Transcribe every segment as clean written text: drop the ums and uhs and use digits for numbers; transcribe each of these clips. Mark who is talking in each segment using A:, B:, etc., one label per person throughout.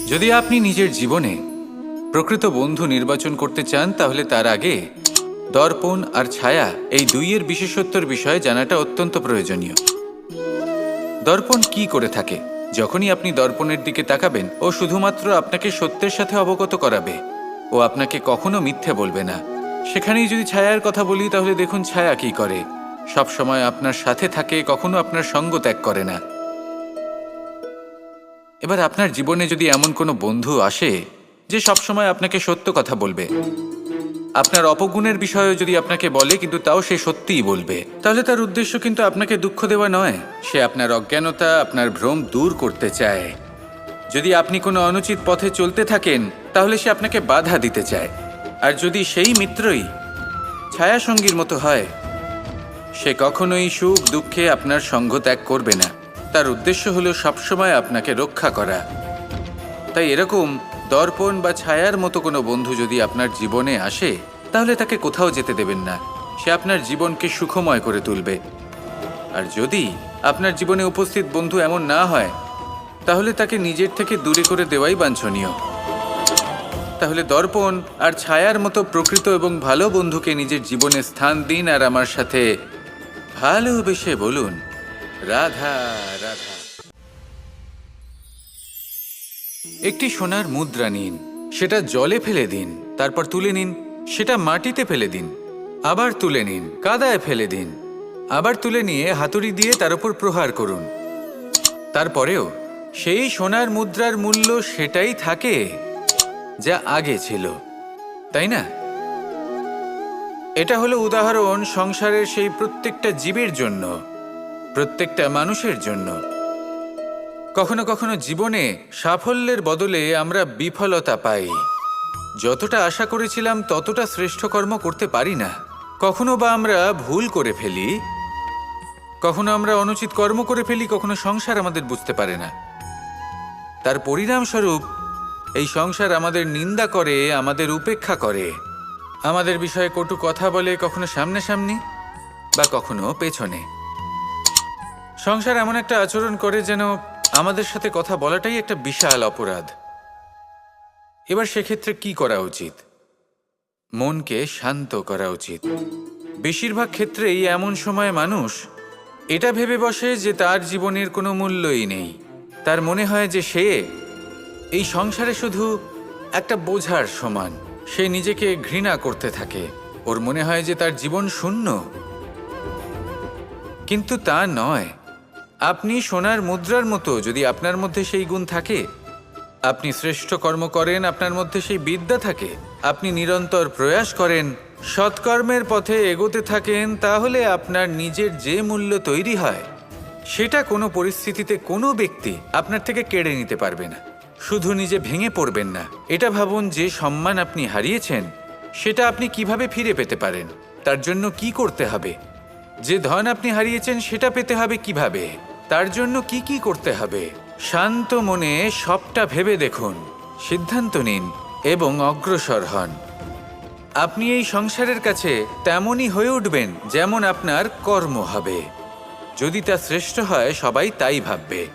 A: যদি আপনি নিজের জীবনে প্রকৃত বন্ধু নির্বাচন করতে চান তাহলে তার আগে দর্পণ আর ছায়া এই দুইয়ের বিশেষত্বর বিষয়ে জানাটা অত্যন্ত প্রয়োজনীয়। দর্পণ কি করে থাকে? যখনই আপনি দর্পণের দিকে তাকাবেন ও শুধুমাত্র আপনাকে সত্যের সাথে অবগত করাবে, ও আপনাকে কখনো মিথ্যে বলবে না। সেখানেই যদি ছায়ার কথা বলি তাহলে দেখুন ছায়া কি করে, সব সময় আপনার সাথে থাকে, কখনো আপনার সঙ্গ ত্যাগ করে না। এবার আপনার জীবনে যদি এমন কোনো বন্ধু আসে যে সবসময় আপনাকে সত্য কথা বলবে, আপনার অপগুণের বিষয়ে যদি আপনাকে বলে কিন্তু তাও সে সত্যিই বলবে, তাহলে তার উদ্দেশ্য কিন্তু আপনাকে দুঃখ দেওয়া নয়। সে আপনার অজ্ঞানতা, আপনার ভ্রম দূর করতে চায়। যদি আপনি কোনো অনুচিত পথে চলতে থাকেন তাহলে সে আপনাকে বাধা দিতে চায়। আর যদি সেই মিত্রই ছায়াসঙ্গীর মতো হয়, সে কখনোই সুখ দুঃখে আপনার সঙ্গ ত্যাগ করবে না। তার উদ্দেশ্য হলো সবসময় আপনাকে রক্ষা করা। তাই এরকম দর্পণ বা ছায়ার মতো কোনো বন্ধু যদি আপনার জীবনে আসে তাহলে তাকে কোথাও যেতে দেবেন না। সে আপনার জীবনকে সুখময় করে তুলবে। আর যদি আপনার জীবনে উপস্থিত বন্ধু এমন না হয় তাহলে তাকে নিজের থেকে দূরে করে দেওয়াই বাঞ্ছনীয়। তাহলে দর্পণ আর ছায়ার মতো প্রকৃত এবং ভালো বন্ধুকে নিজের জীবনে স্থান দিন আর আমার সাথে ভালোবেসে বলুন, রাধা রাধা। একটি সোনার মুদ্রা নিন, সেটা জলে ফেলে দিন, তারপর তুলে নিন, সেটা মাটিতে ফেলে দিন, আবার তুলে নিন, কাদায় ফেলে দিন, আবার তুলে নিয়ে হাতুড়ি দিয়ে তার উপর প্রহার করুন। তারপরেও সেই সোনার মুদ্রার মূল্য সেটাই থাকে যা আগে ছিল, তাই না? এটা হলো উদাহরণ সংসারের সেই প্রত্যেকটা জীবের জন্য, প্রত্যেকটা মানুষের জন্য। কখনো কখনো জীবনে সাফল্যের বদলে আমরা বিফলতা পাই। যতটা আশা করেছিলাম ততটা শ্রেষ্ঠ কর্ম করতে পারি না। কখনো বা আমরা ভুল করে ফেলি, কখনো আমরা অনুচিত কর্ম করে ফেলি, কখনো সংসার আমাদের বুঝতে পারে না। তার পরিণামস্বরূপ এই সংসার আমাদের নিন্দা করে, আমাদের উপেক্ষা করে, আমাদের বিষয়ে কটু কথা বলে, কখনো সামনাসামনি বা কখনো পেছনে। সংসার এমন একটা আচরণ করে যেন আমাদের সাথে কথা বলাটাই একটা বিশাল অপরাধ। এবার সেক্ষেত্রে কি করা উচিত? মনকে শান্ত করা উচিত। বেশিরভাগ ক্ষেত্রেই এমন সময় মানুষ এটা ভেবে বসে যে তার জীবনের কোনো মূল্যই নেই। তার মনে হয় যে সে এই সংসারে শুধু একটা বোঝার সমান। সে নিজেকে ঘৃণা করতে থাকে। ওর মনে হয় যে তার জীবন শূন্য। কিন্তু তা নয়। আপনি সোনার মুদ্রার মতো। যদি আপনার মধ্যে সেই গুণ থাকে, আপনি শ্রেষ্ঠ কর্ম করেন, আপনার মধ্যে সেই বিদ্যা থাকে, আপনি নিরন্তর প্রয়াস করেন, সৎকর্মের পথে এগোতে থাকেন, তাহলে আপনার নিজের যে মূল্য তৈরি হয় সেটা কোনো পরিস্থিতিতে কোনো ব্যক্তি আপনার থেকে কেড়ে নিতে পারবে না। শুধু নিজে ভেঙে পড়বেন না। এটা ভাবুন যে সম্মান আপনি হারিয়েছেন সেটা আপনি কিভাবে ফিরে পেতে পারেন, তার জন্য কি করতে হবে। যে ধন আপনি হারিয়েছেন সেটা পেতে হবে কিভাবে, তার জন্য কি কি করতে হবে। শান্ত মনে সবটা ভেবে দেখুন, সিদ্ধান্ত নিন এবং অগ্রসর হন। আপনি এই সংসারের কাছে তেমনই হয়ে উঠবেন যেমন আপনার কর্ম হবে। যদি তা শ্রেষ্ঠ হয় সবাই তাই ভাববে।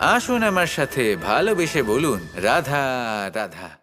A: আসুন আমার সাথে ভালোবেসে বলুন, রাধা রাধা।